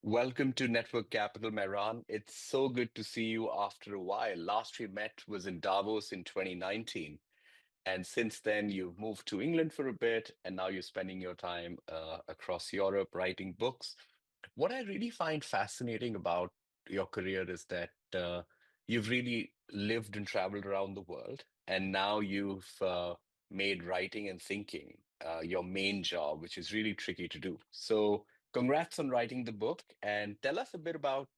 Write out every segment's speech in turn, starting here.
Welcome to Network Capital, Mehran. It's so good to see you after a while. Last we met was in Davos in 2019. And since then, you've moved to England for a bit, and now you're spending your time across Europe writing books. What I really find fascinating about your career is that you've really lived and traveled around the world, and now you've made writing and thinking your main job, which is really tricky to do. So, congrats on writing the book, and tell us a bit about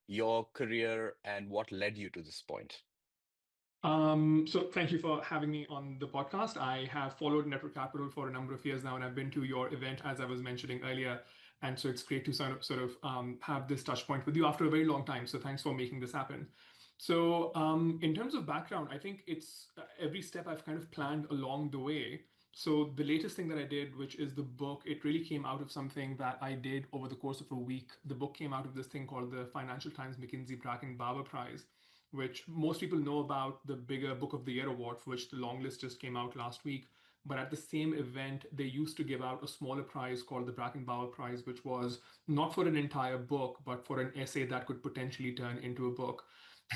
your career and what led you to this point. So thank you for having me on the podcast. I have followed Network Capital for a number of years now, and I've been to your event, as I was mentioning earlier. And so it's great to sort of have this touch point with you after a very long time. So thanks for making this happen. So in terms of background, I think it's every step I've kind of planned along the way. So the latest thing that I did, which is the book, it really came out of something that I did over the course of a week. The book came out of this thing called the Financial Times McKinsey Bracken Barber Prize, which most people know about the bigger Book of the Year award, for which the long list just came out last week. But at the same event, they used to give out a smaller prize called the Bracken Bauer Prize, which was not for an entire book, but for an essay that could potentially turn into a book.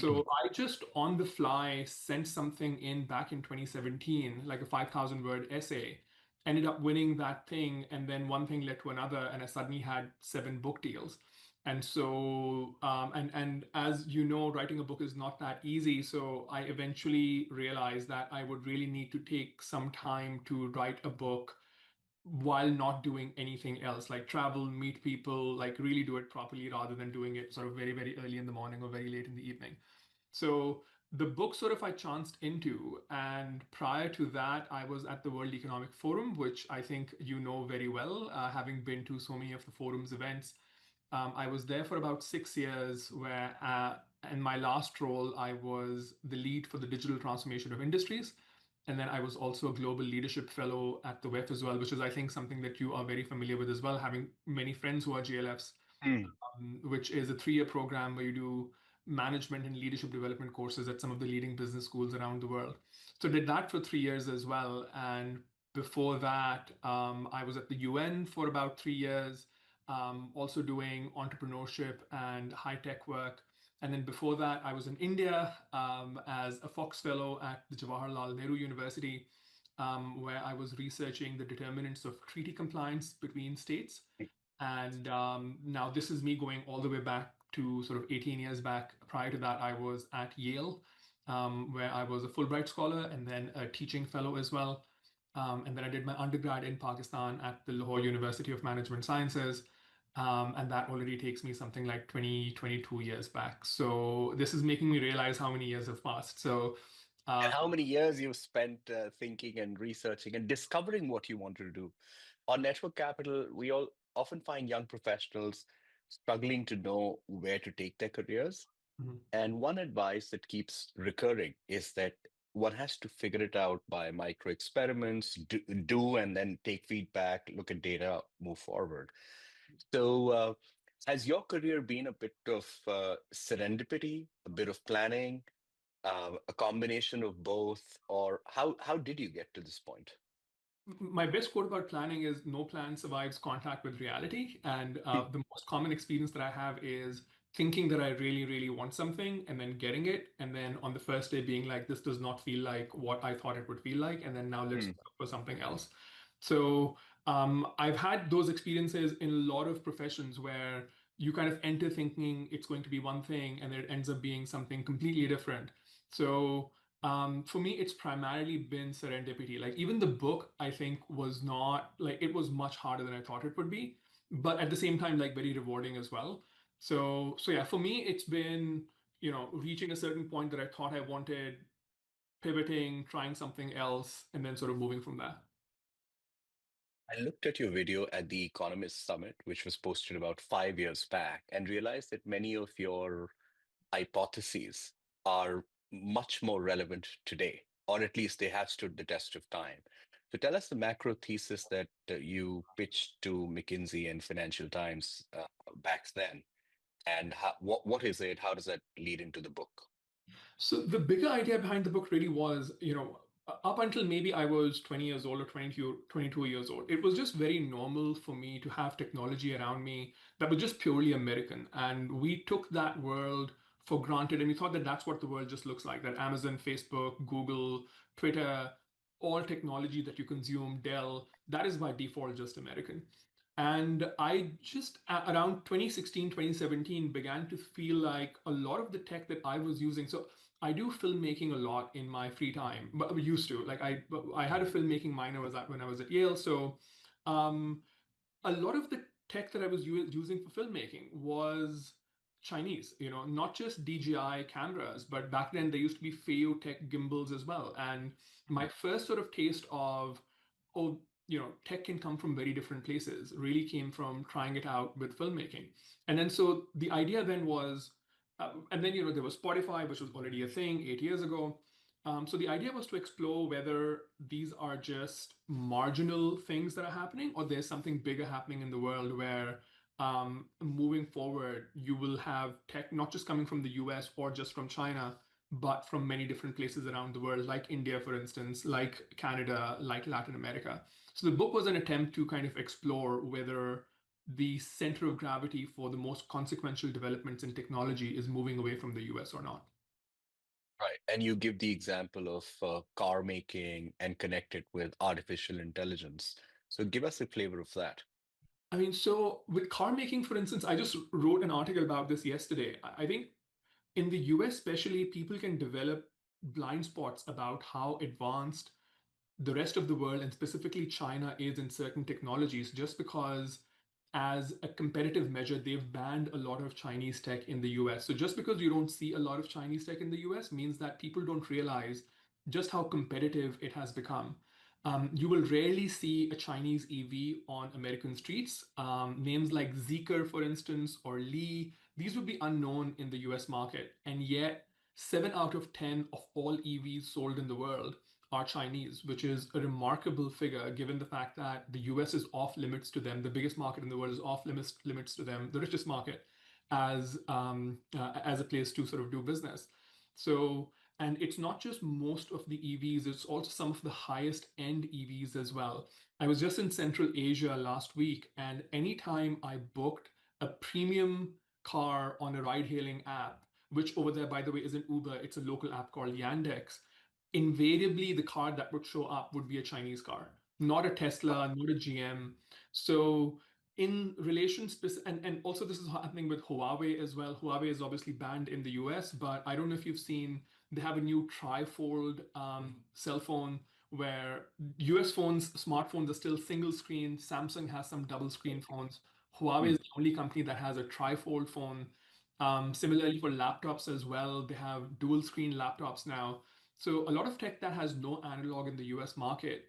So I just on the fly sent something in back in 2017, like a 5,000 word essay, ended up winning that thing. And then one thing led to another, and I suddenly had seven book deals. And so, and as you know, writing a book is not that easy. So I eventually realized that I would really need to take some time to write a book while not doing anything else, like travel, meet people, like really do it properly rather than doing it sort of very, very early in the morning or very late in the evening. So the book sort of I chanced into, and prior to that, I was at the World Economic Forum, which I think you know very well, having been to so many of the forum's events. I was there for about 6 years, where in my last role, I was the lead for the digital transformation of industries. And then I was also a global leadership fellow at the WEF as well, which is, I think, something that you are very familiar with as well, having many friends who are GLFs, Hmm. which is a 3-year program where you do management and leadership development courses at some of the leading business schools around the world. So did that for 3 years as well. And before that, I was at the UN for about 3 years, also doing entrepreneurship and high tech work. And then before that, I was in India as a Fox Fellow at the Jawaharlal Nehru University, where I was researching the determinants of treaty compliance between states. And now this is me going all the way back to sort of 18 years back. Prior to that, I was at Yale, where I was a Fulbright scholar and then a teaching fellow as well. And then I did my undergrad in Pakistan at the Lahore University of Management Sciences. And that already takes me something like 20, 22 years back. So this is making me realize how many years have passed. So And uh, how many years you've spent thinking and researching and discovering what you wanted to do. On Network Capital, we all often find young professionals struggling to know where to take their careers. mhm. And one advice that keeps recurring is that one has to figure it out by micro experiments, do and then take feedback, look at data, move forward. So, has your career been a bit of serendipity, a bit of planning, a combination of both, or how did you get to this point? My best quote about planning is no plan survives contact with reality. And Hmm. the most common experience that I have is thinking that I really, really want something and then getting it. And then on the first day being like, this does not feel like what I thought it would feel like. And then now let's Hmm. look for something else. So I've had those experiences in a lot of professions where you kind of enter thinking it's going to be one thing and then it ends up being something completely different. So for me, it's primarily been serendipity. Like even the book, I think was not like it was much harder than I thought it would be, but at the same time, like very rewarding as well. So yeah, for me, it's been, reaching a certain point that I thought I wanted, pivoting, trying something else, and then sort of moving from there. I looked at your video at the Economist Summit, which was posted about 5 years back, and realized that many of your hypotheses are much more relevant today, or at least they have stood the test of time. So tell us the macro thesis that you pitched to McKinsey and Financial Times back then, and what is it? How does that lead into the book? So the bigger idea behind the book really was, Up until maybe I was 20 years old or 22 years old, it was just very normal for me to have technology around me that was just purely American. And we took that world for granted and we thought that that's what the world just looks like, that Amazon, Facebook, Google, Twitter, all technology that you consume, Dell, that is by default just American. And I just around 2016, 2017 began to feel like a lot of the tech that I was using. So I do filmmaking a lot in my free time, but I used to. I had a filmmaking minor was at when I was at Yale. So um, a lot of the tech that I was using for filmmaking was Chinese, not just DJI cameras, but back then there used to be Feiyo Tech gimbals as well. And my first sort of taste of, oh, tech can come from very different places really came from trying it out with filmmaking. And then so the idea then was, and then, there was Spotify, which was already a thing 8 years ago. So the idea was to explore whether these are just marginal things that are happening, or there's something bigger happening in the world where moving forward, you will have tech not just coming from the US or just from China, but from many different places around the world, like India, for instance, like Canada, like Latin America. So the book was an attempt to kind of explore whether the center of gravity for the most consequential developments in technology is moving away from the US or not. Right. And you give the example of car making and connect it with artificial intelligence. So give us a flavor of that. I mean, so with car making, for instance, I just wrote an article about this yesterday. I think in the US, especially, people can develop blind spots about how advanced the rest of the world and specifically China is in certain technologies just because as a competitive measure they've banned a lot of Chinese tech in the US. So just because you don't see a lot of Chinese tech in the US means that people don't realize just how competitive it has become. You will rarely see a Chinese EV on American streets. Names like Zeekr, for instance, or Li, these would be unknown in the US market. And yet, 7 out of 10 of all EVs sold in the world are Chinese, which is a remarkable figure given the fact that the US is off limits to them. The biggest market in the world is off limits to them, the richest market as a place to sort of do business. So, and it's not just most of the EVs, it's also some of the highest end EVs as well. I was just in Central Asia last week, and anytime I booked a premium car on a ride hailing app, which over there, by the way, isn't Uber, it's a local app called Yandex, invariably the car that would show up would be a Chinese car, not a Tesla, not a GM. So in relation and also this is happening with Huawei as well. Huawei is obviously banned in the US, but I don't know if you've seen they have a new trifold cell phone where US phones, smartphones are still single screen. Samsung has some double screen phones. Huawei Mm. is the only company that has a trifold phone. Similarly for laptops as well, they have dual screen laptops now. So a lot of tech that has no analog in the US market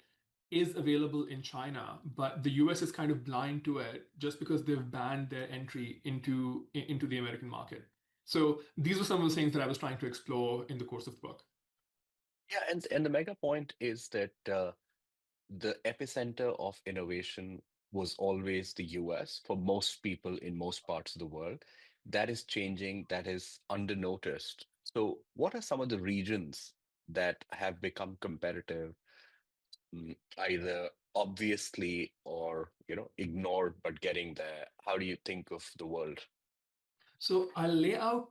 is available in China, but the US is kind of blind to it just because they've banned their entry into the American market. So these were some of the things that I was trying to explore in the course of the book. Yeah, and the mega point is that the epicenter of innovation was always the US for most people in most parts of the world. That is changing, that is undernoticed. So, what are some of the regions that have become competitive, either obviously or ignored, but getting there? How do you think of the world? So I'll lay out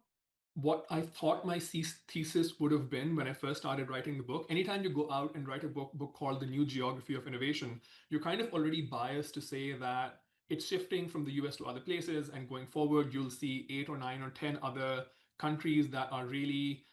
what I thought my thesis would have been when I first started writing the book. Anytime you go out and write a book called The New Geography of Innovation, you're kind of already biased to say that it's shifting from the US to other places, and going forward, you'll see 8 or 9 or 10 other countries that are really,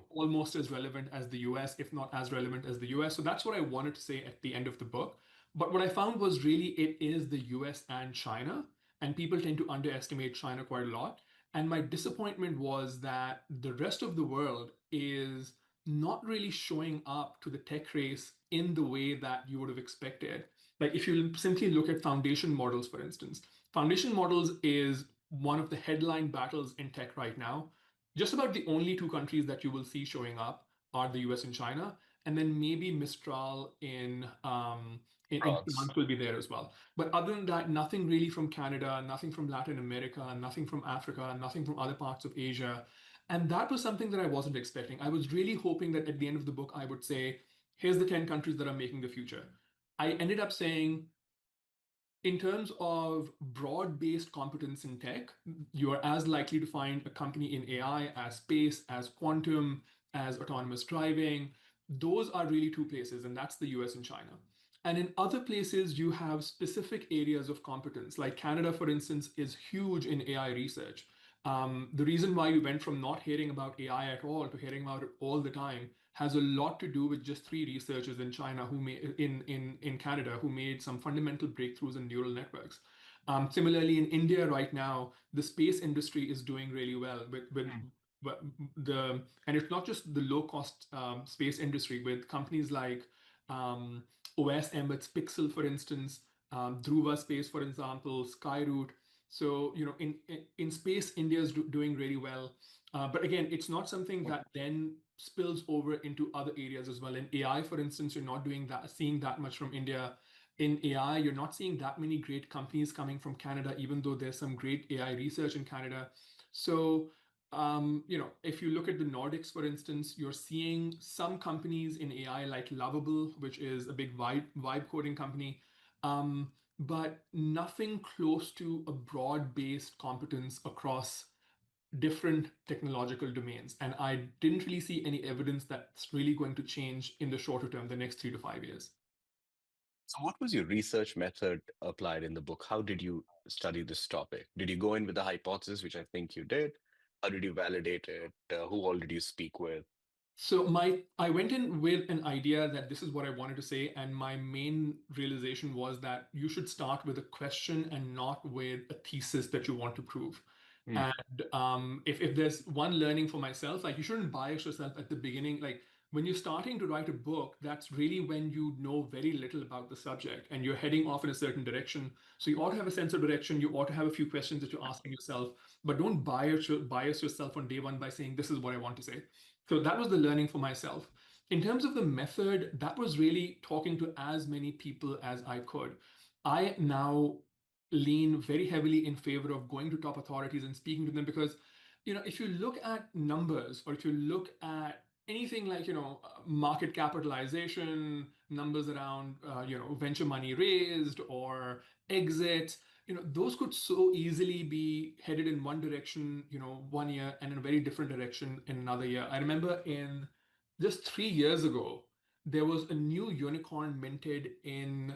almost as relevant as the US, if not as relevant as the US. So that's what I wanted to say at the end of the book. But what I found was really it is the US and China, and people tend to underestimate China quite a lot. And my disappointment was that the rest of the world is not really showing up to the tech race in the way that you would have expected. Like if you simply look at foundation models, for instance, foundation models is one of the headline battles in tech right now. Just about the only two countries that you will see showing up are the US and China, and then maybe Mistral in France. France will be there as well. But other than that, nothing really from Canada, nothing from Latin America, nothing from Africa, nothing from other parts of Asia. And that was something that I wasn't expecting. I was really hoping that at the end of the book, I would say here's the 10 countries that are making the future. I ended up saying, in terms of broad-based competence in tech, you are as likely to find a company in AI as space, as quantum, as autonomous driving. Those are really two places, and that's the US and China. And in other places, you have specific areas of competence. Like Canada, for instance, is huge in AI research. The reason why we went from not hearing about AI at all to hearing about it all the time has a lot to do with just three researchers in China who made in Canada who made some fundamental breakthroughs in neural networks. Similarly, in India right now, the space industry is doing really well with Mm. but the and it's not just the low cost space industry with companies like um, OS Embedd's Pixel, for instance, Dhruva Space, for example, Skyroot. So in space, India is doing really well. But again, it's not something that then spills over into other areas as well. In AI, for instance, you're not seeing that much from India. In AI, you're not seeing that many great companies coming from Canada, even though there's some great AI research in Canada. So, if you look at the Nordics, for instance, you're seeing some companies in AI like Lovable, which is a big vibe coding company, but nothing close to a broad-based competence across different technological domains. And I didn't really see any evidence that's really going to change in the shorter term, the next 3 to 5 years. So, what was your research method applied in the book? How did you study this topic? Did you go in with a hypothesis, which I think you did? How did you validate it? Who all did you speak with? So I went in with an idea that this is what I wanted to say, and my main realization was that you should start with a question and not with a thesis that you want to prove. Mm. And if there's one learning for myself, like you shouldn't bias yourself at the beginning. Like when you're starting to write a book, that's really when you know very little about the subject and you're heading off in a certain direction. So you ought to have a sense of direction. You ought to have a few questions that you're asking yourself, but don't bias yourself on day one by saying, this is what I want to say. So that was the learning for myself. In terms of the method, that was really talking to as many people as I could. I now lean very heavily in favor of going to top authorities and speaking to them because, if you look at numbers or if you look at anything like, market capitalization, numbers around, venture money raised or exits, those could so easily be headed in one direction, one year and in a very different direction in another year. I remember in just 3 years ago, there was a new unicorn minted in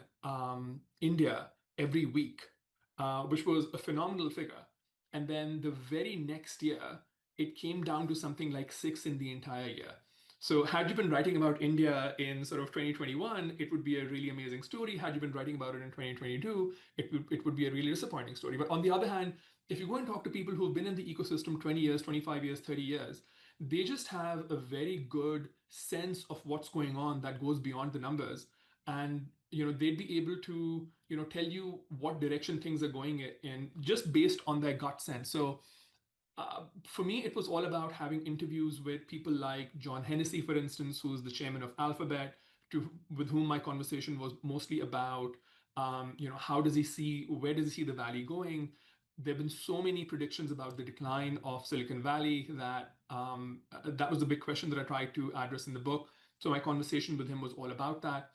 India every week, which was a phenomenal figure. And then the very next year, it came down to something like six in the entire year. So, had you been writing about India in sort of 2021, it would be a really amazing story. Had you been writing about it in 2022, it would be a really disappointing story. But on the other hand, if you go and talk to people who've been in the ecosystem 20 years, 25 years, 30 years, they just have a very good sense of what's going on that goes beyond the numbers. And they'd be able to tell you what direction things are going in just based on their gut sense. So for me, it was all about having interviews with people like John Hennessy, for instance, who's the chairman of Alphabet, with whom my conversation was mostly about, how does he see, where does he see the valley going? There have been so many predictions about the decline of Silicon Valley that was the big question that I tried to address in the book. So my conversation with him was all about that.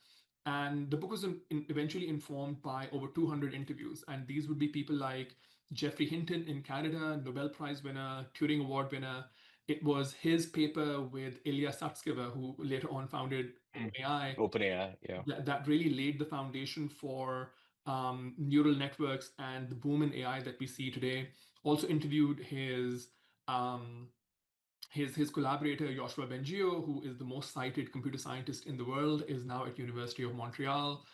And the book was eventually informed by over 200 interviews. And these would be people like Geoffrey Hinton in Canada, Nobel Prize winner, Turing Award winner. It was his paper with Ilya Sutskever, who later on founded Mm. OpenAI, OpenAI, yeah. that really laid the foundation for neural networks and the boom in AI that we see today. Also interviewed um, his collaborator Joshua Bengio, who is the most cited computer scientist in the world, is now at University of Montreal.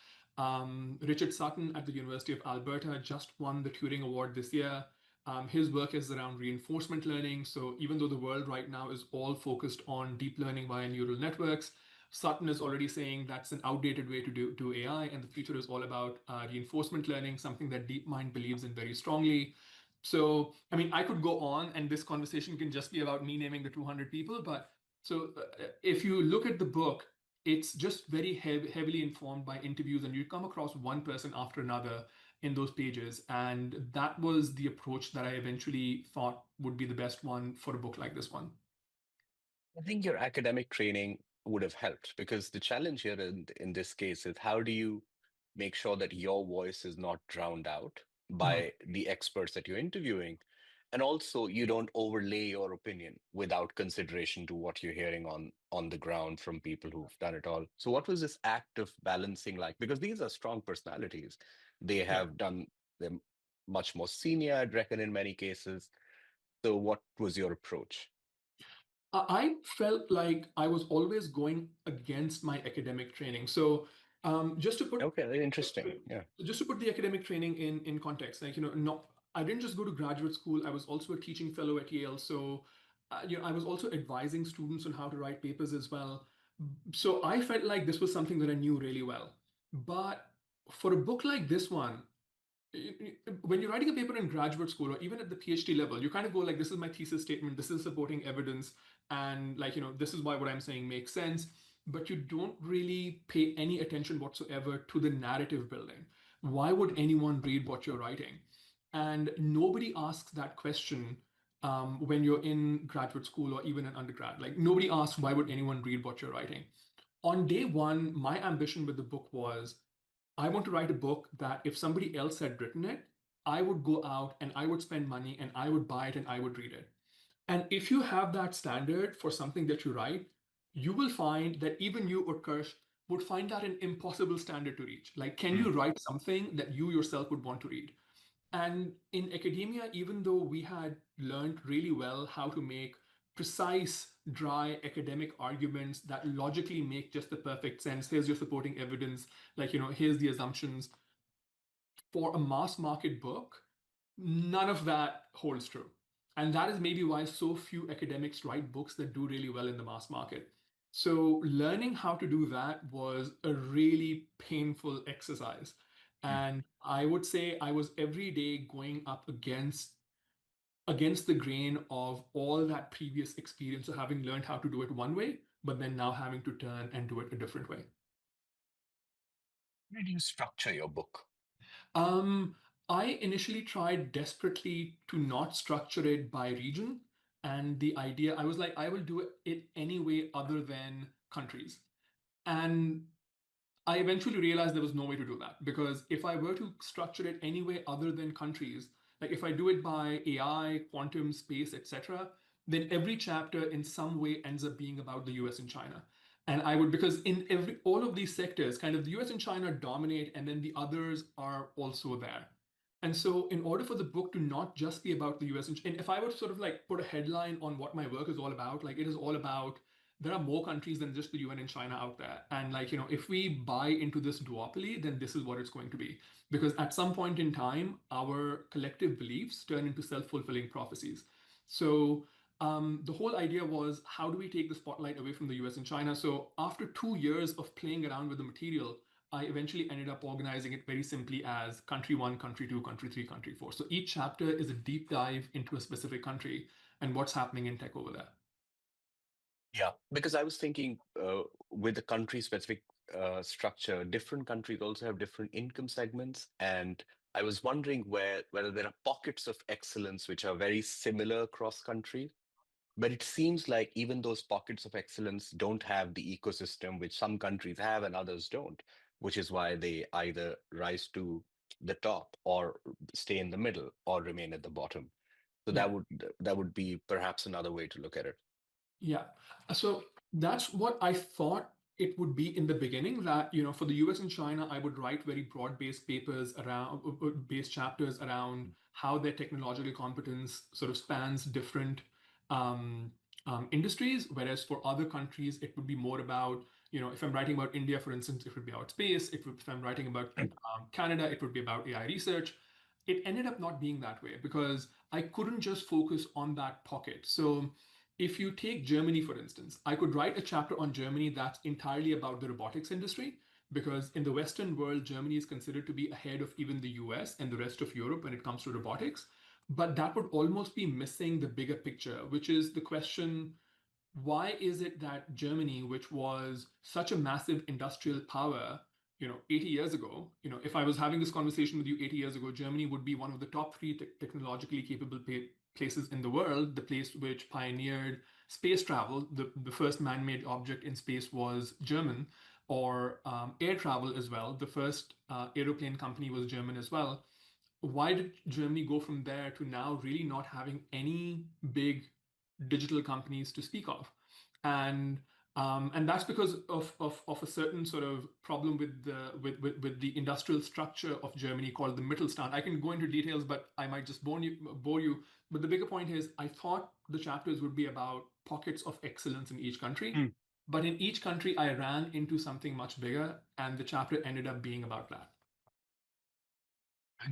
Richard Sutton at the University of Alberta just won the Turing Award this year. His work is around reinforcement learning. So even though the world right now is all focused on deep learning via neural networks, Sutton is already saying that's an outdated way to do AI, and the future is all about reinforcement learning, something that DeepMind believes in very strongly. So, I mean, I could go on, and this conversation can just be about me naming the 200 people. But if you look at the book, it's just very heavily informed by interviews, and you come across one person after another in those pages. And that was the approach that I eventually thought would be the best one for a book like this one. I think your academic training would have helped, because the challenge here in this case is how do you make sure that your voice is not drowned out Mhm. by the experts that you're interviewing, and also you don't overlay your opinion without consideration to what you're hearing on the ground from people who've done it all. So what was this act of balancing like? Because these are strong personalities. They Yeah. have done them much more senior, I'd reckon, in many cases. So what was your approach? I felt like I was always going against my academic training. So just to put Okay, very interesting. Yeah. the academic training in context, like not I didn't just go to graduate school. I was also a teaching fellow at Yale. So I was also advising students on how to write papers as well. So I felt like this was something that I knew really well. But for a book like this one, when you're writing a paper in graduate school or even at the PhD level, you kind of go like, this is my thesis statement, this is supporting evidence, and like, this is why what I'm saying makes sense. But you don't really pay any attention whatsoever to the narrative building. Why would anyone read what you're writing? And nobody asks that question when you're in graduate school or even an undergrad. Like, nobody asks, why would anyone read what you're writing? On day one, my ambition with the book was I want to write a book that if somebody else had written it, I would go out and I would spend money and I would buy it and I would read it. And if you have that standard for something that you write, you will find that even you or Kirsch would find that an impossible standard to reach. Like, can Mm. you write something that you yourself would want to read? And in academia, even though we had learned really well how to make precise, dry academic arguments that logically make just the perfect sense, here's your supporting evidence, like, here's the assumptions, for a mass market book, none of that holds true. And that is maybe why so few academics write books that do really well in the mass market. So, learning how to do that was a really painful exercise. Mm. And I would say I was every day going up against the grain of all that previous experience of having learned how to do it one way, but then now having to turn and do it a different way. How did you structure your book? Um, I initially tried desperately to not structure it by region. And the idea, I was like, I will do it any way other than countries. And I eventually realized there was no way to do that because if I were to structure it any way other than countries, like if I do it by AI, quantum, space, etc., then every chapter in some way ends up being about the US and China. And I would, because in every all of these sectors, kind of the US and China dominate, and then the others are also there. And so, in order for the book to not just be about the US and if I were to sort of like put a headline on what my work is all about, like it is all about there are more countries than just the UN and China out there. And like, if we buy into this duopoly, then this is what it's going to be. Because at some point in time, our collective beliefs turn into self-fulfilling prophecies. So the whole idea was how do we take the spotlight away from the US and China? So after 2 years of playing around with the material, I eventually ended up organizing it very simply as country one, country two, country three, country four. So each chapter is a deep dive into a specific country and what's happening in tech over there. Yeah, because I was thinking with the country specific structure, different countries also have different income segments. And I was wondering whether there are pockets of excellence which are very similar across countries. But it seems like even those pockets of excellence don't have the ecosystem which some countries have and others don't, which is why they either rise to the top or stay in the middle or remain at the bottom. So Yeah. that would be perhaps another way to look at it. Yeah. So that's what I thought it would be in the beginning that, for the US and China, I would write very broad-based papers around, based chapters around how their technological competence sort of spans different um, industries. Whereas for other countries, it would be more about, if I'm writing about India, for instance, it would be about space. If I'm writing about Canada, it would be about AI research. It ended up not being that way because I couldn't just focus on that pocket. So if you take Germany, for instance, I could write a chapter on Germany that's entirely about the robotics industry, because in the Western world, Germany is considered to be ahead of even the US and the rest of Europe when it comes to robotics. But that would almost be missing the bigger picture, which is the question, why is it that Germany, which was such a massive industrial power, 80 years ago, if I was having this conversation with you 80 years ago, Germany would be one of the top three technologically capable places in the world, the place which pioneered space travel, the first man-made object in space was German, or air travel as well. The first aeroplane company was German as well. Why did Germany go from there to now really not having any big digital companies to speak of? And and that's because of a certain sort of problem with with the industrial structure of Germany called the Mittelstand. I can go into details, but I might just bore you. But the bigger point is, I thought the chapters would be about pockets of excellence in each country. Mm. But in each country, I ran into something much bigger, and the chapter ended up being about that.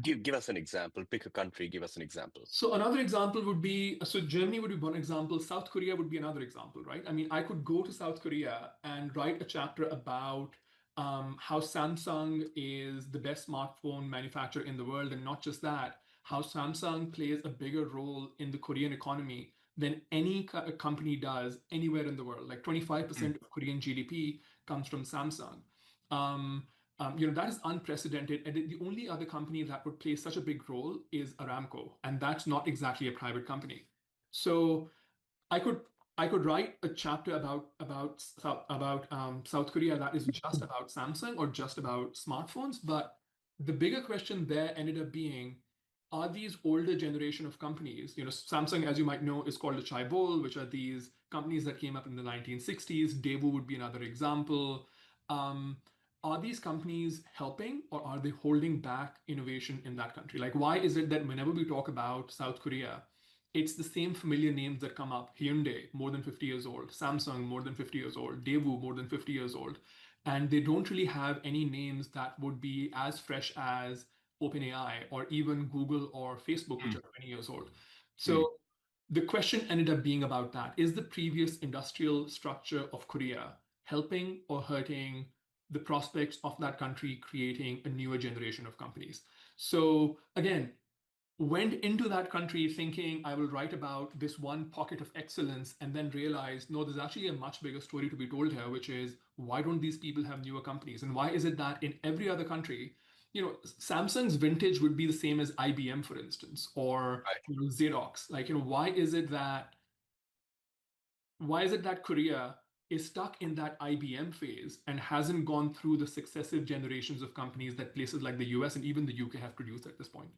Give us an example. Pick a country. Give us an example. So another example would be, so Germany would be one example, South Korea would be another example, right? I mean, I could go to South Korea and write a chapter about how Samsung is the best smartphone manufacturer in the world, and not just that, how Samsung plays a bigger role in the Korean economy than any company does anywhere in the world. Like Mm. 25% of Korean GDP comes from Samsung. Um, that is unprecedented. And the only other company that would play such a big role is Aramco, and that's not exactly a private company. So I could I could write a chapter about South Korea that is just about Samsung or just about smartphones, but the bigger question there ended up being, are these older generation of companies, Samsung, as you might know, is called a chaebol, which are these companies that came up in the 1960s. Daewoo would be another example. Um, are these companies helping, or are they holding back innovation in that country? Like, why is it that whenever we talk about South Korea, it's the same familiar names that come up? Hyundai, more than 50 years old; Samsung, more than 50 years old; Daewoo, more than 50 years old. And they don't really have any names that would be as fresh as OpenAI or even Google or Facebook, which Mm. are 20 years old. Mm. So the question ended up being about that. Is the previous industrial structure of Korea helping or hurting the prospects of that country creating a newer generation of companies? So again, went into that country thinking I will write about this one pocket of excellence, and then realized, no, there's actually a much bigger story to be told here, which is, why don't these people have newer companies? And why is it that in every other country, Samsung's vintage would be the same as IBM, for instance, or Right. Xerox? Like, why is it that Korea is stuck in that IBM phase and hasn't gone through the successive generations of companies that places like the US and even the UK have produced at this point?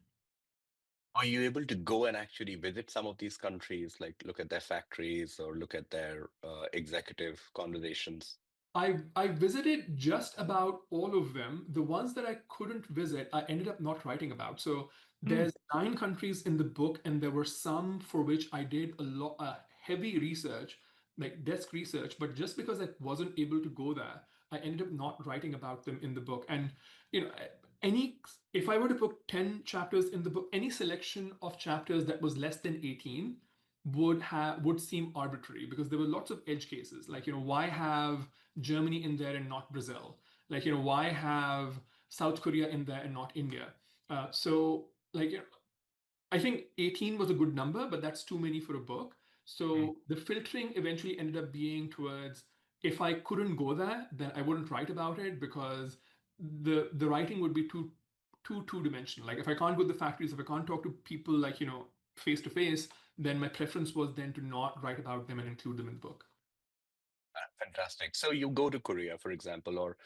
Are you able to go and actually visit some of these countries, like look at their factories or look at their executive conversations? I visited just about all of them. The ones that I couldn't visit, I ended up not writing about. So Mm. there's 9 countries in the book, and there were some for which I did a lot heavy research, like desk research. But just because I wasn't able to go there, I ended up not writing about them in the book. And you know, any if I were to put 10 chapters in the book, any selection of chapters that was less than 18 would seem arbitrary, because there were lots of edge cases. Like, why have Germany in there and not Brazil? Like, why have South Korea in there and not India? So, like, I think 18 was a good number, but that's too many for a book. Mm. So the filtering eventually ended up being towards, if I couldn't go there, then I wouldn't write about it, because the writing would be too two-dimensional. Like, if I can't go to the factories, if I can't talk to people, like, face to face, then my preference was then to not write about them and include them in the book. Fantastic. So you go to Korea, for example, or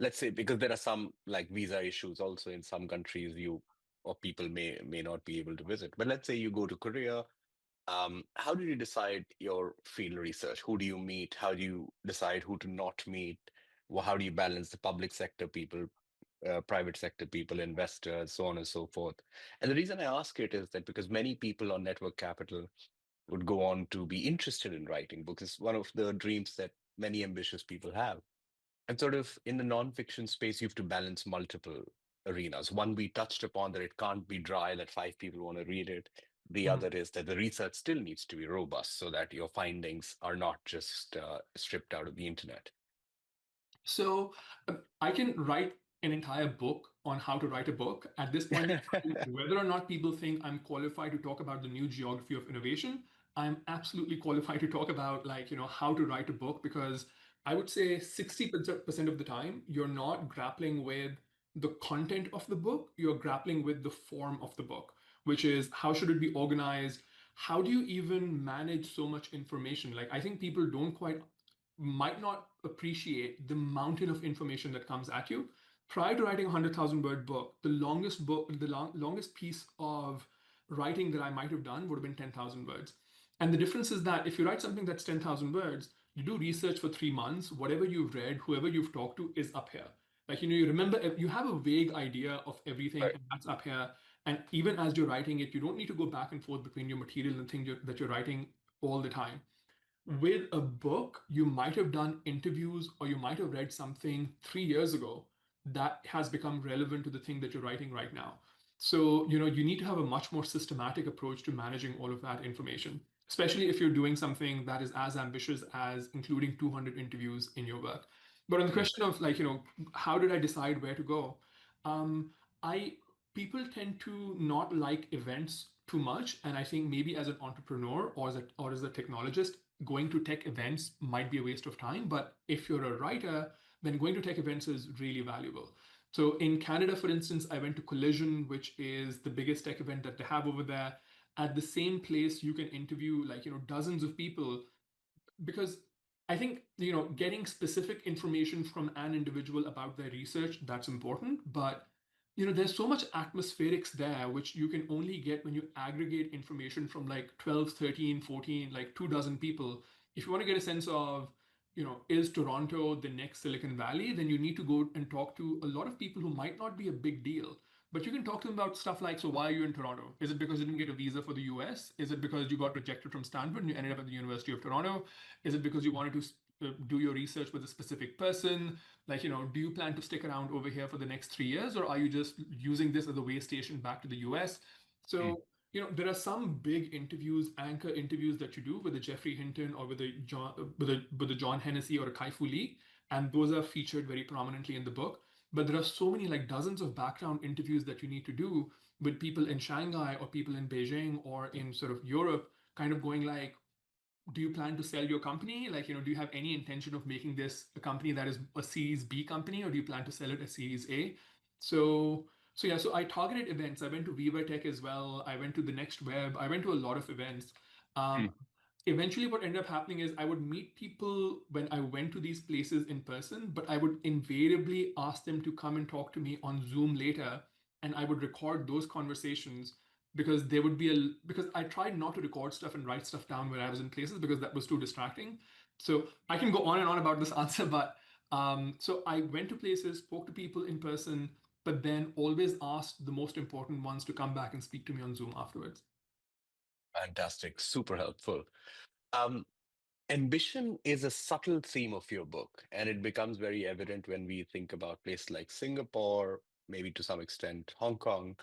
let's say, because there are some like visa issues also in some countries, you or people may not be able to visit. But let's say you go to Korea. How do you decide your field research? Who do you meet? How do you decide who to not meet? How do you balance the public sector people, private sector people, investors, so on and so forth? And the reason I ask it is that because many people on network capital would go on to be interested in writing books. It's one of the dreams that many ambitious people have. And sort of in the nonfiction space, you have to balance multiple arenas. One, we touched upon that it can't be dry, that 5 people want to read it. The Mhm. other is that the research still needs to be robust so that your findings are not just stripped out of the internet. So I can write an entire book on how to write a book. At this point in time, whether or not people think I'm qualified to talk about the new geography of innovation, I'm absolutely qualified to talk about, like, how to write a book, because I would say 60% of the time you're not grappling with the content of the book, you're grappling with the form of the book, which is, how should it be organized? how do you even manage so much information? Like, I think people don't quite might not appreciate the mountain of information that comes at you. Prior to writing a 100,000 word book, the longest piece of writing that I might have done would have been 10,000 words. And the difference is that if you write something that's 10,000 words, you do research for 3 months, whatever you've read, whoever you've talked to is up here. Like, you remember, you have a vague idea of everything, Right. and that's up here. And even as you're writing it, you don't need to go back and forth between your material and the thing that you're writing all the time. With a book, you might have done interviews or you might have read something 3 years ago that has become relevant to the thing that you're writing right now. So, you need to have a much more systematic approach to managing all of that information, especially if you're doing something that is as ambitious as including 200 interviews in your work. But on the Mm, question of, like, how did I decide where to go? Um, I People tend to not like events too much, and I think maybe as an entrepreneur or as a technologist, going to tech events might be a waste of time. But if you're a writer, then going to tech events is really valuable. So in Canada, for instance, I went to Collision, which is the biggest tech event that they have over there. At the same place, you can interview, like, dozens of people, because I think, getting specific information from an individual about their research, that's important. But there's so much atmospherics there which you can only get when you aggregate information from like 12, 13, 14, like 2 dozen people. If you want to get a sense of, is Toronto the next Silicon Valley, then you need to go and talk to a lot of people who might not be a big deal. But you can talk to them about stuff like, so why are you in Toronto? Is it because you didn't get a visa for the US? Is it because you got rejected from Stanford and you ended up at the University of Toronto? Is it because you wanted to do your research with a specific person? Like, do you plan to stick around over here for the next 3 years, or are you just using this as a way station back to the US? mm, So, there are some big interviews, anchor interviews that you do with a Jeffrey Hinton or with a John Hennessy or a Kai Fu Lee, and those are featured very prominently in the book. But there are so many, like dozens of background interviews that you need to do with people in Shanghai or people in Beijing or in sort of Europe, kind of going like, do you plan to sell your company? Like, do you have any intention of making this a company that is a Series B company, or do you plan to sell it as Series A? So, so yeah, so I targeted events. I went to Viva Tech as well. I went to the Next Web. I went to a lot of events. Um, mm, Eventually, what ended up happening is I would meet people when I went to these places in person, but I would invariably ask them to come and talk to me on Zoom later, and I would record those conversations, because there would be because I tried not to record stuff and write stuff down when I was in places because that was too distracting. So I can go on and on about this answer, but so I went to places, spoke to people in person, but then always asked the most important ones to come back and speak to me on Zoom afterwards. fantastic. Super helpful. Um, Ambition is a subtle theme of your book, and it becomes very evident when we think about places like Singapore, maybe to some extent Hong Kong.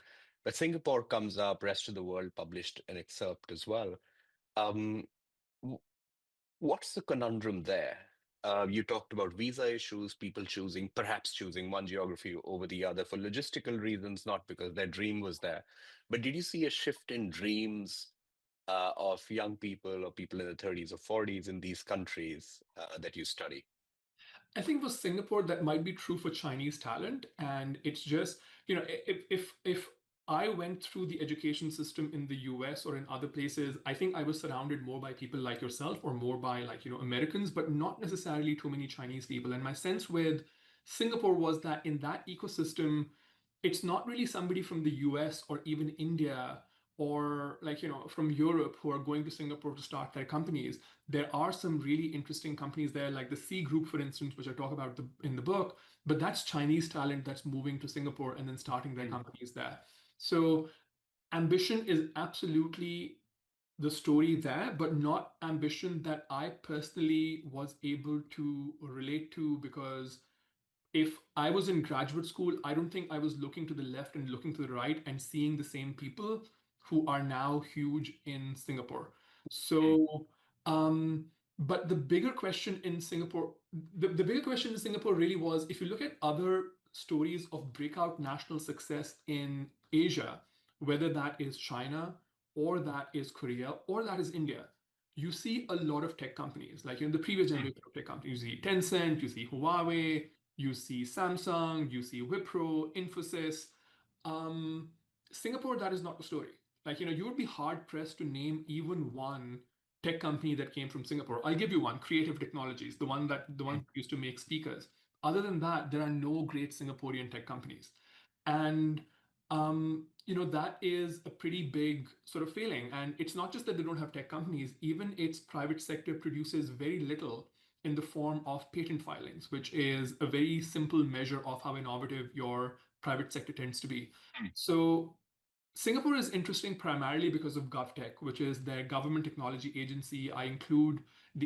But Singapore comes up, rest of the world published an excerpt as well. Um, w- what's the conundrum there? You talked about visa issues, people perhaps choosing one geography over the other for logistical reasons, not because their dream was there. But did you see a shift in dreams of young people or people in the 30s or 40s in these countries that you study? I think for Singapore, that might be true for Chinese talent. And it's just, if I went through the education system in the US or in other places, I think I was surrounded more by people like yourself or more by, like, Americans, but not necessarily too many Chinese people. And my sense with Singapore was that in that ecosystem, it's not really somebody from the US or even India or, like, from Europe who are going to Singapore to start their companies. There are some really interesting companies there, like the C Group, for instance, which I talk about in the book, but that's Chinese talent that's moving to Singapore and then starting their Mm, companies there. So ambition is absolutely the story there, but not ambition that I personally was able to relate to, because if I was in graduate school, I don't think I was looking to the left and looking to the right and seeing the same people who are now huge in Singapore. mm, So, but the bigger question in Singapore, the bigger question in Singapore really was, if you look at other stories of breakout national success in Asia, whether that is China or that is Korea or that is India, you see a lot of tech companies. Like in the previous mm. generation of tech companies, you see Tencent, you see Huawei, you see Samsung, you see Wipro, Infosys. Um, Singapore, that is not the story. Like, you would be hard pressed to name even one tech company that came from Singapore. I'll give you one, Creative Technologies, the one Mm. that used to make speakers. Other than that, there are no great Singaporean tech companies. And that is a pretty big sort of failing. And it's not just that they don't have tech companies, even its private sector produces very little in the form of patent filings, which is a very simple measure of how innovative your private sector tends to be. Mm. So Singapore is interesting primarily because of GovTech, which is their government technology agency. I include an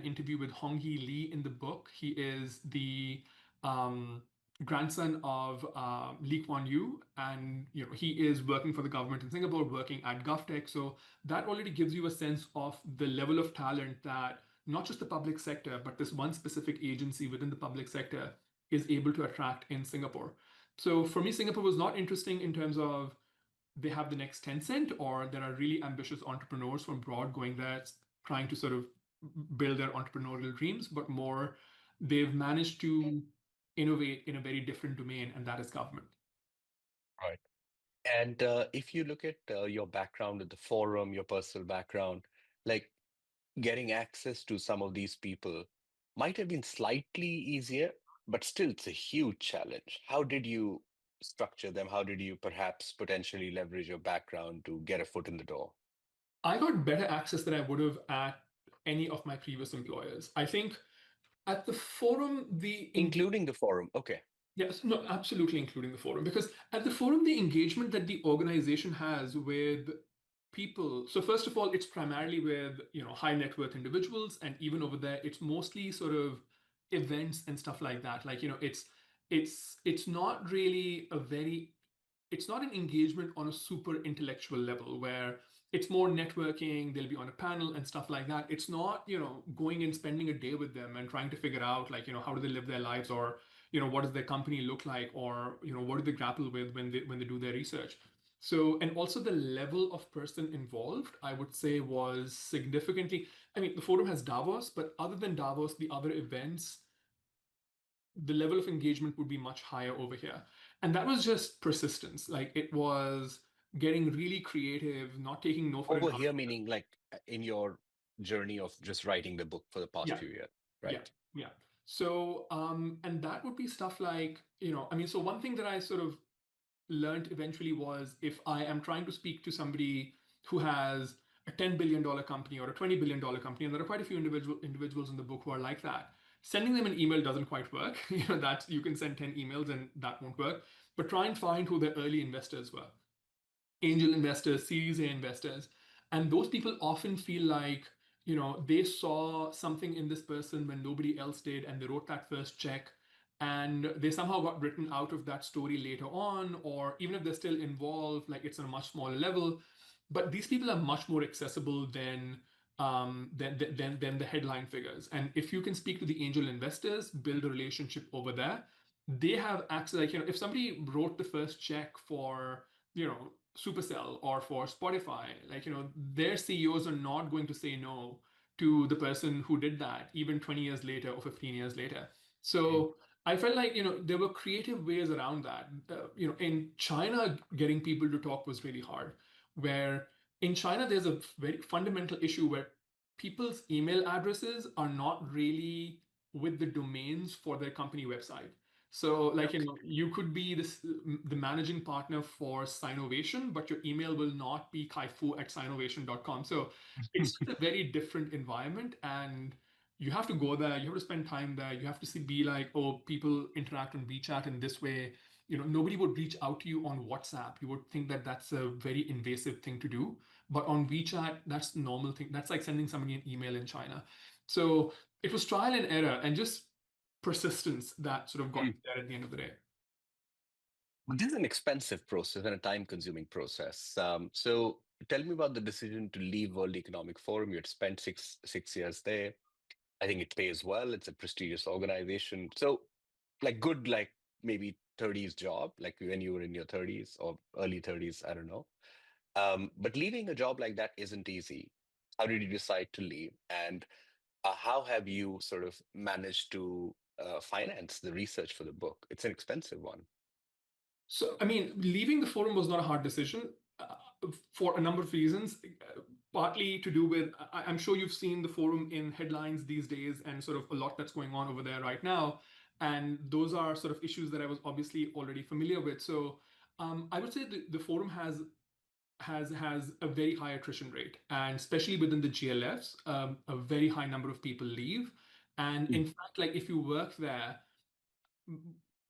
interview with Hong Hee Lee in the book. He is the um, grandson of Lee Kuan Yew, and he is working for the government in Singapore, working at GovTech. So that already gives you a sense of the level of talent that not just the public sector, but this one specific agency within the public sector is able to attract in Singapore. So for me, Singapore was not interesting in terms of they have the next Tencent, or there are really ambitious entrepreneurs from abroad going there trying to sort of build their entrepreneurial dreams, but more they've managed to innovate in a very different domain, and that is government. Right. And if you look at your background at the forum, your personal background, like getting access to some of these people might have been slightly easier, but still it's a huge challenge. How did you structure them? How did you perhaps potentially leverage your background to get a foot in the door? I got better access than I would have at any of my previous employers. I think at the forum, Including the forum. Okay. yes, no, absolutely, including the forum. Because at the forum, the engagement that the organization has with people. So first of all, it's primarily with high net worth individuals, and even over there, it's mostly sort of events and stuff like that. Like it's not really it's not an engagement on a super intellectual level where it's more networking, they'll be on a panel and stuff like that. It's not going and spending a day with them and trying to figure out like how do they live their lives, or what does their company look like, or what do they grapple with when they do their research. So, and also the level of person involved, I would say, was significantly. I mean, the forum has Davos, but other than Davos, the other events, the level of engagement would be much higher over here. And that was just persistence. Like it was getting really creative, not taking no for an Over answer. here, meaning like in your journey of just writing the book for the past Yeah, few years, yeah, right? yeah. So, and that would be stuff like, I mean, so one thing that I sort of learned eventually was if I am trying to speak to somebody who has a $10 billion company or a $20 billion company, and there are quite a few individuals in the book who are like that, sending them an email doesn't quite work. That you can send 10 emails and that won't work. But try and find who the early investors were, angel investors, Series A investors. And those people often feel like, they saw something in this person when nobody else did, and they wrote that first check. And they somehow got written out of that story later on, or even if they're still involved, like it's on a much smaller level. But these people are much more accessible than the headline figures. And if you can speak to the angel investors, build a relationship over there, they have access. Like, if somebody wrote the first check for, Supercell or for Spotify, like, their CEOs are not going to say no to the person who did that, even 20 years later or 15 years later. Mm. So I felt like, there were creative ways around that. In China, getting people to talk was really hard, where in China, there's a very fundamental issue where people's email addresses are not really with the domains for their company website. So, like, Okay. you could be the managing partner for Sinovation, but your email will not be kaifu@sinovation.com. So it's just a very different environment, and you have to go there, you have to spend time there, you have to be like, oh, people interact on WeChat in this way. Nobody would reach out to you on WhatsApp. You would think that that's a very invasive thing to do. But on WeChat, that's the normal thing. That's like sending somebody an email in China. So it was trial and error and just persistence that sort of got Mm. me there at the end of the day. But this is an expensive process and a time-consuming process. So tell me about the decision to leave World Economic Forum. You had spent six years there. I think it pays well. It's a prestigious organization. So like good, like maybe 30s job, like when you were in your 30s or early 30s, I don't know. But leaving a job like that isn't easy. How did you decide to leave? And how have you sort of managed to finance the research for the book? It's an expensive one. So, I mean, leaving the forum was not a hard decision. for a number of reasons, partly to do with, I'm sure you've seen the forum in headlines these days and sort of a lot that's going on over there right now. And those are sort of issues that I was obviously already familiar with. So I would say the forum has a very high attrition rate, and especially within the GLFs, a very high number of people leave. And in fact, like if you work there,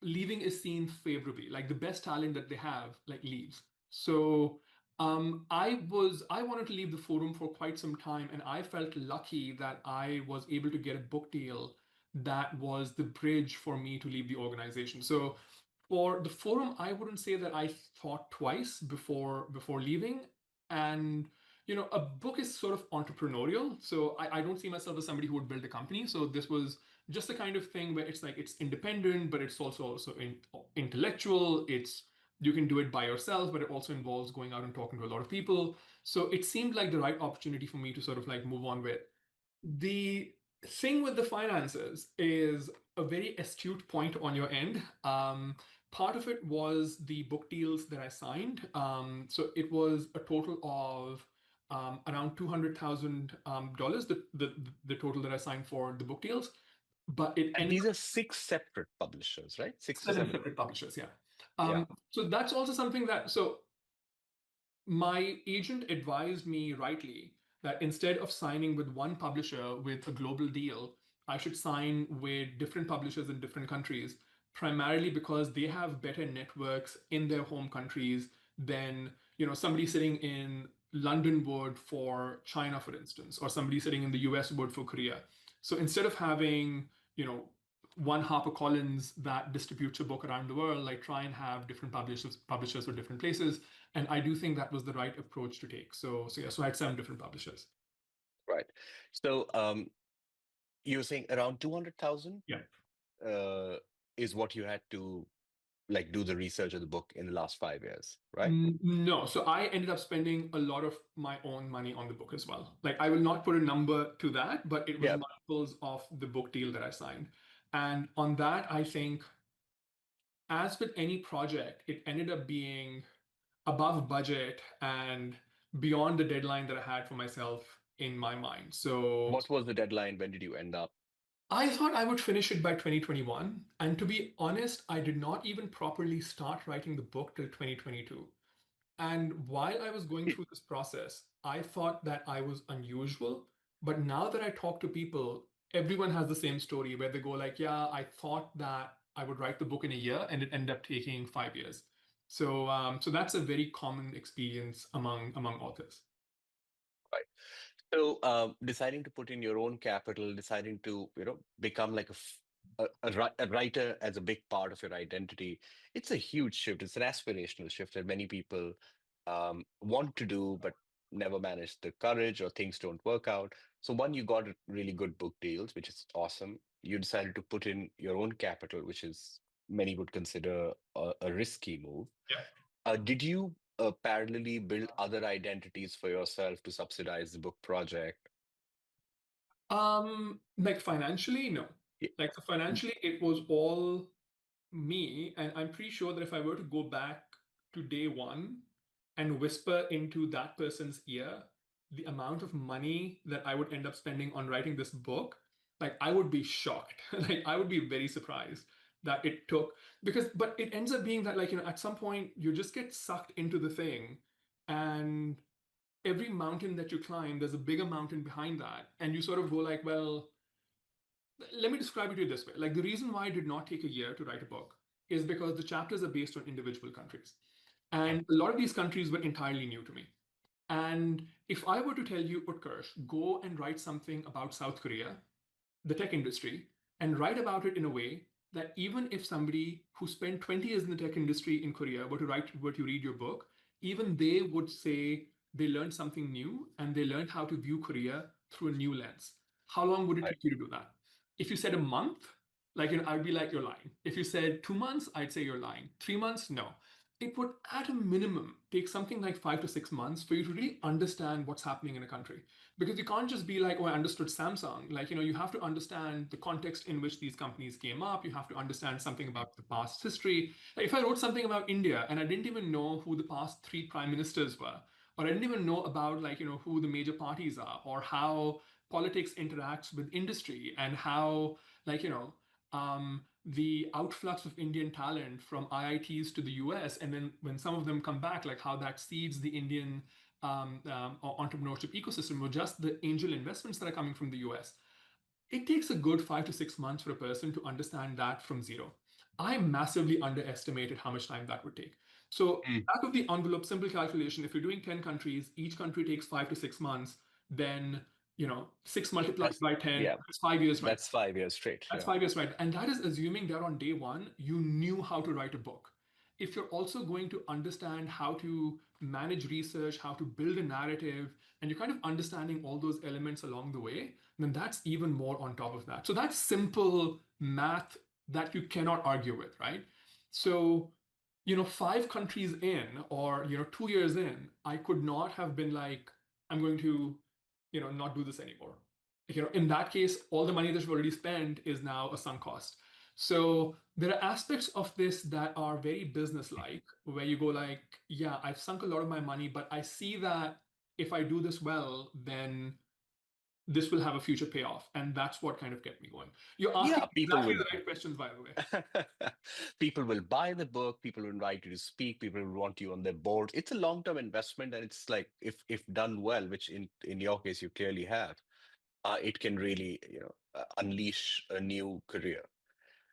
leaving is seen favorably. Like the best talent that they have, like leaves. So I wanted to leave the forum for quite some time, and I felt lucky that I was able to get a book deal that was the bridge for me to leave the organization. So for the forum, I wouldn't say that I thought twice before leaving. And a book is sort of entrepreneurial, so I don't see myself as somebody who would build a company. So this was just the kind of thing where it's like it's independent, but it's also intellectual. It's you can do it by yourself, but it also involves going out and talking to a lot of people. So it seemed like the right opportunity for me to sort of like move on with. The thing with the finances is a very astute point on your end. Part of it was the book deals that I signed. So it was a total of around $200,000, the total that I signed for the book deals. But it And ended these up are six separate publishers, right? Six to seven seven. separate publishers, yeah. Yeah. So that's also something that so my agent advised me rightly that instead of signing with one publisher with a global deal, I should sign with different publishers in different countries, primarily because they have better networks in their home countries than, somebody sitting in London would for China, for instance, or somebody sitting in the US would for Korea. So instead of having, one HarperCollins that distributes a book around the world, like try and have different publishers for different places. And I do think that was the right approach to take. So yeah, so I had seven different publishers. Right. So you were saying around 200,000 Yeah. uh, is what you had to like do the research of the book in the last 5 years, right? No, so I ended up spending a lot of my own money on the book as well. Like I will not put a number to that, but it was Yeah. multiples of the book deal that I signed. And on that, I think, as with any project, it ended up being above budget and beyond the deadline that I had for myself in my mind. So What was the deadline? When did you end up? I thought I would finish it by 2021. And to be honest, I did not even properly start writing the book till 2022. And while I was going through this process, I thought that I was unusual. But now that I talk to people, everyone has the same story where they go like, yeah, I thought that I would write the book in a year and it ended up taking 5 years. So that's a very common experience among authors. Right. So, deciding to put in your own capital, deciding to, become like a writer as a big part of your identity, it's a huge shift. It's an aspirational shift that many people want to do, but never manage the courage or things don't work out. So, one, you got really good book deals, which is awesome. You decided to put in your own capital, which is many would consider a risky move. Did you parallelly build other identities for yourself to subsidize the book project? Like financially, no. Yeah. Like so financially, it was all me, and I'm pretty sure that if I were to go back to day one and whisper into that person's ear the amount of money that I would end up spending on writing this book, like I would be shocked. Like I would be very surprised that it took but it ends up being that like at some point you just get sucked into the thing, and every mountain that you climb, there's a bigger mountain behind that, and you sort of go like, well, let me describe it to you this way. Like the reason why it did not take a year to write a book is because the chapters are based on individual countries. Mm. And a lot of these countries were entirely new to me. And if I were to tell you, Utkarsh, go and write something about South Korea, the tech industry, and write about it in a way that even if somebody who spent 20 years in the tech industry in Korea were to read your book, even they would say they learned something new and they learned how to view Korea through a new lens. How long would it Right. take you to do that? If you said a month, like I'd be like, you're lying. If you said 2 months, I'd say you're lying. 3 months, no. It would, at a minimum, take something like 5 to 6 months for you to really understand what's happening in a country, because you can't just be like, oh, I understood Samsung. Like you have to understand the context in which these companies came up. You have to understand something about the past history. Like if I wrote something about India and I didn't even know who the past three prime ministers were, or I didn't even know about like, who the major parties are, or how politics interacts with industry, and how like, the outflux of Indian talent from IITs to the US, and then when some of them come back, like how that seeds the Indian or entrepreneurship ecosystem, or just the angel investments that are coming from the US. It takes a good 5 to 6 months for a person to understand that from zero. I massively underestimated how much time that would take. So, Mm. back of the envelope, simple calculation, if you're doing 10 countries, each country takes 5 to 6 months, then, six multiplied That's by 10, yeah, that's 5 years, right? that's 5 years straight. That's Yeah. 5 years, right? And that is assuming that on day one, you knew how to write a book. If you're also going to understand how to manage research, how to build a narrative, and you're kind of understanding all those elements along the way, then that's even more on top of that. So that's simple math that you cannot argue with, right? So, 5 countries in, or, 2 years in, I could not have been like, I'm going to, not do this anymore. In that case, all the money that you've already spent is now a sunk cost. So there are aspects of this that are very business-like, where you go like, yeah, I've sunk a lot of my money, but I see that if I do this well, then this will have a future payoff. And that's what kind of kept me going. You're asking Yeah, people exactly will the right questions, by the way. people will buy the book, people will invite you to speak, people will want you on their board. It's a long-term investment, and it's like if done well, which in your case you clearly have, it can really, unleash a new career.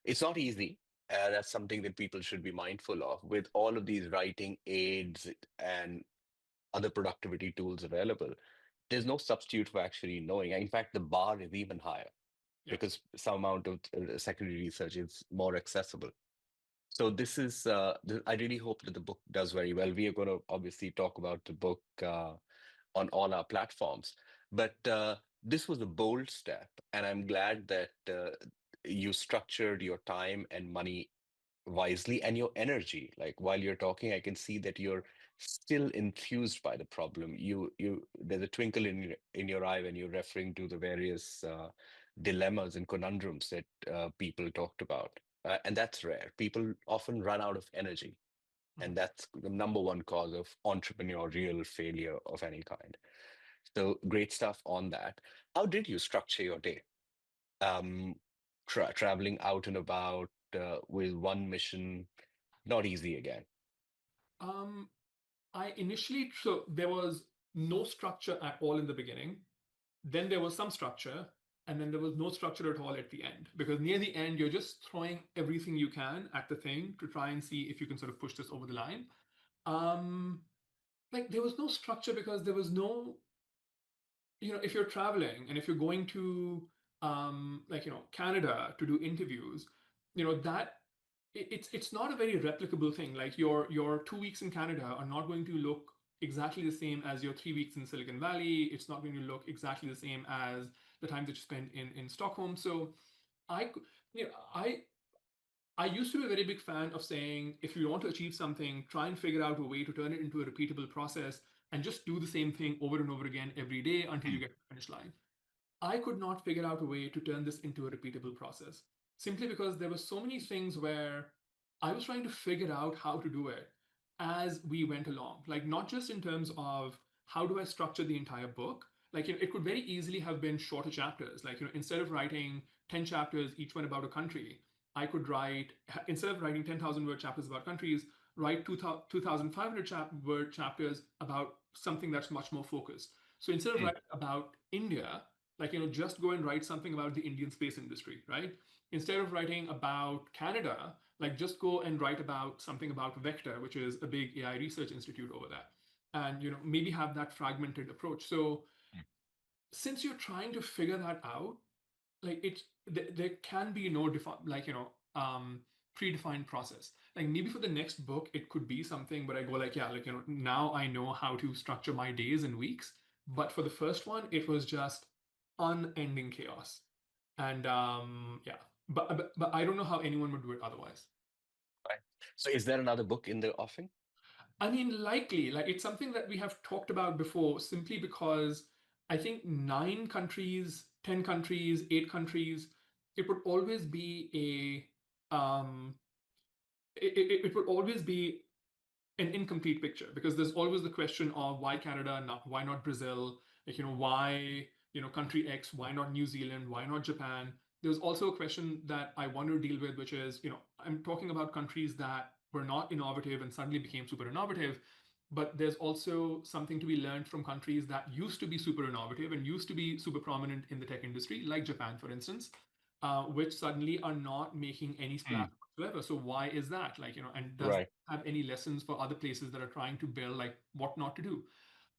It's not easy. That's something that people should be mindful of. With all of these writing aids and other productivity tools available, there's no substitute for actually knowing. In fact, the bar is even higher Yeah. because some amount of secondary research is more accessible. So this is, I really hope that the book does very well. We are going to obviously talk about the book on all our platforms, but this was a bold step, and I'm glad that you structured your time and money wisely, and your energy. Like while you're talking, I can see that you're still enthused by the problem. There's a twinkle in your eye when you're referring to the various dilemmas and conundrums that people talked about. And that's rare. People often run out of energy, Mhm. and that's the number one cause of entrepreneurial failure of any kind. So great stuff on that. How did you structure your day? Um, traveling out and about with one mission, not easy again. Um, so there was no structure at all in the beginning. Then there was some structure, and then there was no structure at all at the end. Because near the end, you're just throwing everything you can at the thing to try and see if you can sort of push this over the line. Um, like there was no structure because there was no, if you're traveling and if you're going to like Canada to do interviews, that it's not a very replicable thing. Like your 2 weeks in Canada are not going to look exactly the same as your 3 weeks in Silicon Valley. It's not going to look exactly the same as the time that you spend in Stockholm. So I c- you know I used to be a very big fan of saying, if you want to achieve something, try and figure out a way to turn it into a repeatable process, and just do the same thing over and over again every day until you Mm. get to the finish line. I could not figure out a way to turn this into a repeatable process, simply because there were so many things where I was trying to figure out how to do it as we went along. Like, not just in terms of how do I structure the entire book. Like, it could very easily have been shorter chapters. Like, instead of writing 10 chapters, each one about a country, I could write, instead of writing 10,000 word chapters about countries, write 2,500 word chapters about something that's much more focused. So instead of Mm. writing about India, like, just go and write something about the Indian space industry, right? Instead of writing about Canada, like, just go and write about something about Vector, which is a big AI research institute over there, and maybe have that fragmented approach. So since you're trying to figure that out, like, there can be no like, predefined process. Like, maybe for the next book it could be something, but I go like, yeah, like, now I know how to structure my days and weeks. But for the first one, it was just unending chaos. And yeah, but I don't know how anyone would do it otherwise. Right. So is there another book in the offing? I mean, likely, like, it's something that we have talked about before, simply because I think 9 countries, 10 countries, 8 countries, it would always be a it would always be an incomplete picture, because there's always the question of why Canada, not why not Brazil, like why country X, why not New Zealand, why not Japan. There's also a question that I want to deal with, which is I'm talking about countries that were not innovative and suddenly became super innovative, but there's also something to be learned from countries that used to be super innovative and used to be super prominent in the tech industry, like Japan, for instance, which suddenly are not making any splash Mm. whatsoever. So why is that? And does Right. have any lessons for other places that are trying to build, like what not to do?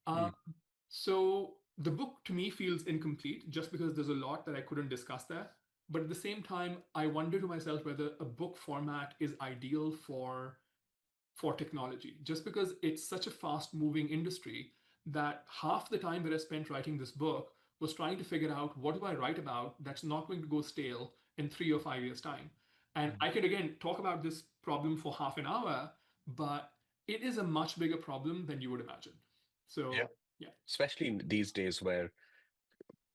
Um, Mm. so the book to me feels incomplete just because there's a lot that I couldn't discuss there. But at the same time, I wonder to myself whether a book format is ideal for technology, just because it's such a fast moving industry that half the time that I spent writing this book was trying to figure out what do I write about that's not going to go stale in 3 or 5 years' time. And Mm. I could again talk about this problem for half an hour, but it is a much bigger problem than you would imagine. Yeah. So, yeah, Especially in these days where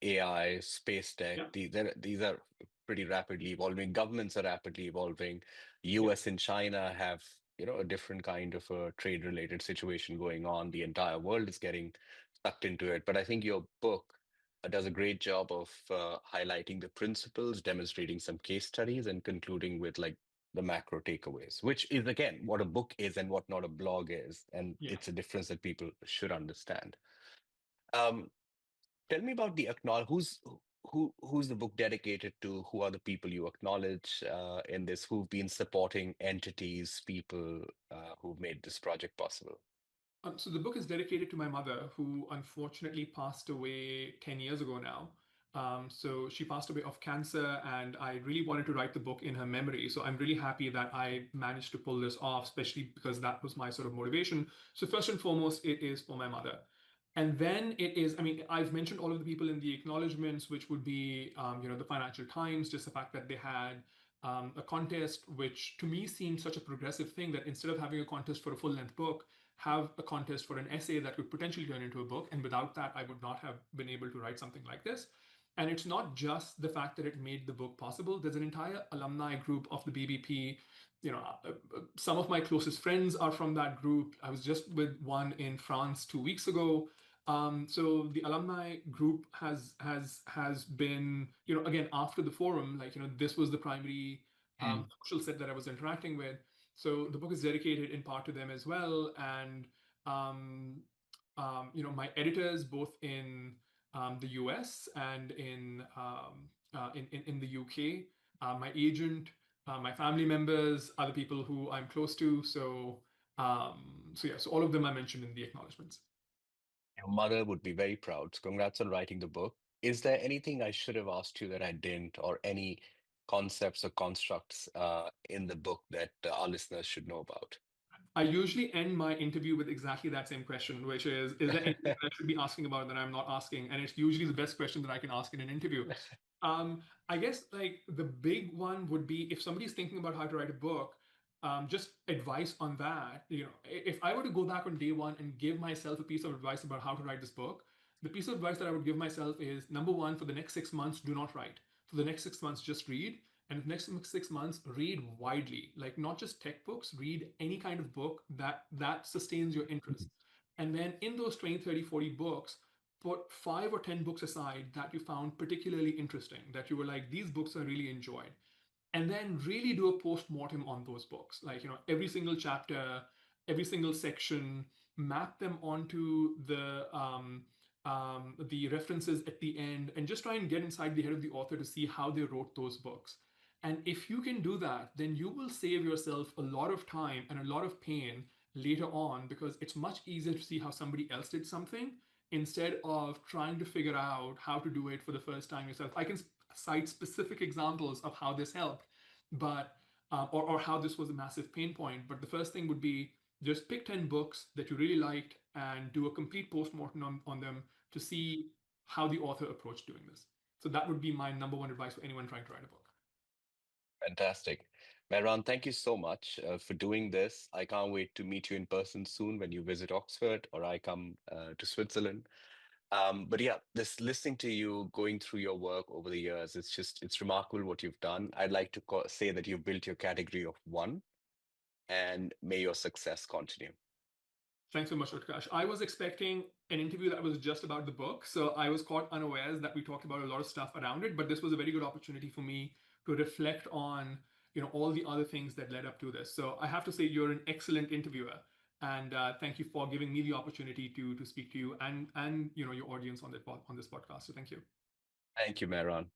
AI, space tech, yeah, these are pretty rapidly evolving. Governments are rapidly evolving. yeah. US and China have, a different kind of a trade related situation going on. The entire world is getting sucked into it. But I think your book does a great job of highlighting the principles, demonstrating some case studies, and concluding with like the macro takeaways, which is again what a book is and what not a blog is. And Yeah. it's a difference that people should understand. Um, Tell me about the acknowledge. Who's the book dedicated to? Who are the people you acknowledge in this? Who've been supporting entities, people who've made this project possible? So the book is dedicated to my mother, who unfortunately passed away 10 years ago now. So she passed away of cancer, and I really wanted to write the book in her memory. So I'm really happy that I managed to pull this off, especially because that was my sort of motivation. So first and foremost, it is for my mother. And then it is, I mean, I've mentioned all of the people in the acknowledgements, which would be, the Financial Times, just the fact that they had a contest, which to me seemed such a progressive thing that instead of having a contest for a full length book, have a contest for an essay that could potentially turn into a book. And without that, I would not have been able to write something like this. And it's not just the fact that it made the book possible. There's an entire alumni group of the BBP. Some of my closest friends are from that group. I was just with one in France 2 weeks ago. So the alumni group has been, again, after the forum, this was the primary Mm. social set that I was interacting with. So the book is dedicated in part to them as well. And um, my editors, both in the US and in the UK, my agent, my family members, other people who I'm close to. So yeah, so all of them I mentioned in the acknowledgements. Your mother would be very proud. So congrats on writing the book. Is there anything I should have asked you that I didn't, or any concepts or constructs in the book that our listeners should know about? I usually end my interview with exactly that same question, which is there anything that I should be asking about that I'm not asking? And it's usually the best question that I can ask in an interview. I guess like the big one would be if somebody's thinking about how to write a book, just advice on that. If I were to go back on day one and give myself a piece of advice about how to write this book, the piece of advice that I would give myself is number one, for the next 6 months, do not write. For the next 6 months, just read. And the next 6 months, read widely, like not just tech books, read any kind of book that sustains your interest. And then in those 20, 30, 40 books, put 5 or 10 books aside that you found particularly interesting, that you were like, these books I really enjoyed. And then really do a post-mortem on those books. Like, every single chapter, every single section, map them onto the references at the end, and just try and get inside the head of the author to see how they wrote those books. And if you can do that, then you will save yourself a lot of time and a lot of pain later on, because it's much easier to see how somebody else did something instead of trying to figure out how to do it for the first time yourself. I can cite specific examples of how this helped, but or how this was a massive pain point. But the first thing would be just pick 10 books that you really liked and do a complete postmortem on them to see how the author approached doing this. So that would be my number one advice for anyone trying to write a book. Fantastic. Mehran, thank you so much for doing this. I can't wait to meet you in person soon when you visit Oxford or I come to Switzerland. But yeah, this listening to you going through your work over the years, it's remarkable what you've done. I'd like to say that you've built your category of one, and may your success continue. Thanks so much, Utkarsh. I was expecting an interview that was just about the book, so I was caught unawares that we talked about a lot of stuff around it. But this was a very good opportunity for me to reflect on, all the other things that led up to this. So I have to say you're an excellent interviewer, and thank you for giving me the opportunity to speak to you and your audience on this podcast. So thank you. Thank you, Mehran.